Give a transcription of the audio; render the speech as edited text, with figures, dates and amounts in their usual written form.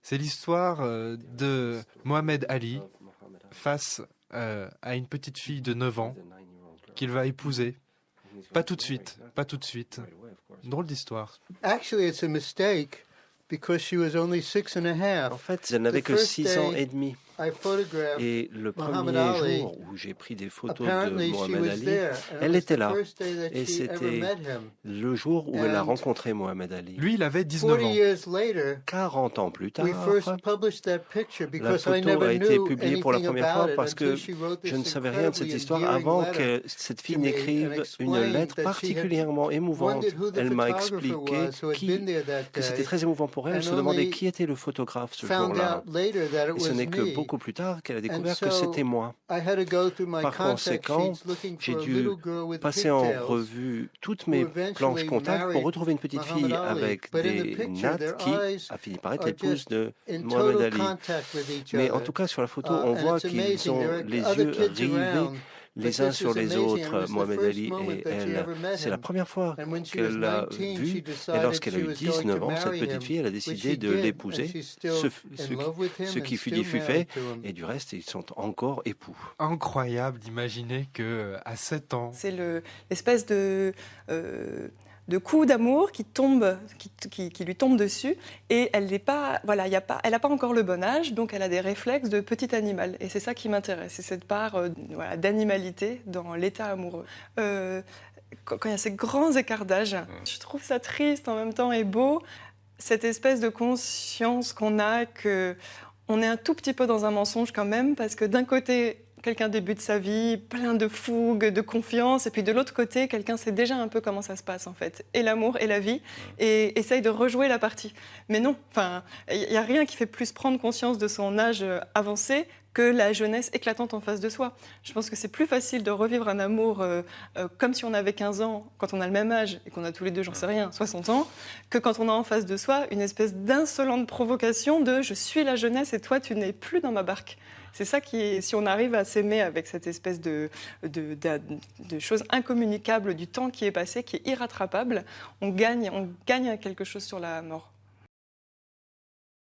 C'est l'histoire de Mohamed Ali face à une petite fille de 9 ans qu'il va épouser. Pas tout de suite, pas tout de suite. Drôle d'histoire. Actually, it's a mistake because she was only 6 and a half. En fait, elle n'avait que 6 ans et demi. I photographed Et le Muhammad premier Ali. jour où j'ai pris des photos Apparently, de she Mohamed was Ali, there, and elle it was était the là. first day that Et she ever c'était met him. le jour où elle a And rencontré Mohamed Ali. Lui, il avait 19 40 ans. years later, 40 ans plus tard, we first published that picture la because I photo never a été knew publiée pour la anything première fois about it parce que until she wrote je this ne savais rien de cette incredibly histoire endearing avant letter que cette fille to me and n'écrive une explained lettre that she had particulièrement émouvante. wondered who the Elle m'a photographer expliqué was who had been there that que c'était day, très émouvant pour elle. Elle and se demandait only qui était le photographe ce found jour-là. out later that it Et ce was n'est que me. beaucoup plus tard qu'elle a découvert And que so c'était moi. I had to go through my Par contact conséquent, sheets looking j'ai for a dû little girl with passer en pigtails revue toutes who mes eventually planches contacts pour married retrouver une petite Muhammad fille Ali. avec But in the des picture, nattes their qui eyes a fini par être are l'épouse just de in Mohamed total Ali. contact with each Mais en other. tout cas, sur la photo, on And voit it's qu'ils amazing. ont There are les other yeux kids rivés around, but les uns this sur is les amazing. autres, It was the Mohamed first Ali moment et that she elle. ever met C'est la him. première fois And when she was qu'elle l'a 19, she vu. Et decided lorsqu'elle a she eu was going 19 to ans, cette marry petite him, fille, elle a which décidé she de did, and l'épouser, she's still ce in love with him ce and qui fut still dit fut married fait, to him. et du reste, ils sont encore époux. Incroyable d'imaginer que à 7 ans, C'est l'espèce de coup d'amour qui tombe, qui lui tombe dessus, et elle n'est pas, voilà, elle n'a pas encore le bon âge, donc elle a des réflexes de petit animal, et c'est ça qui m'intéresse, c'est cette part voilà, d'animalité dans l'état amoureux. Quand il y a ces grands écarts d'âge, je trouve ça triste en même temps et beau, cette espèce de conscience qu'on a que on est un tout petit peu dans un mensonge quand même, parce que d'un côté, quelqu'un débute sa vie plein de fougue, de confiance, et puis de l'autre côté, quelqu'un sait déjà un peu comment ça se passe en fait, et l'amour et la vie, et essaye de rejouer la partie. Mais non, il n'y a rien qui fait plus prendre conscience de son âge avancé que la jeunesse éclatante en face de soi. Je pense que c'est plus facile de revivre un amour comme si on avait 15 ans, quand on a le même âge, et qu'on a tous les deux, j'en sais rien, 60 ans, que quand on a en face de soi une espèce d'insolente provocation de « je suis la jeunesse et toi tu n'es plus dans ma barque ». C'est ça qui est, si on arrive à s'aimer avec cette espèce de choses incommunicables du temps qui est passé, qui est irrattrapable, on gagne quelque chose sur la mort.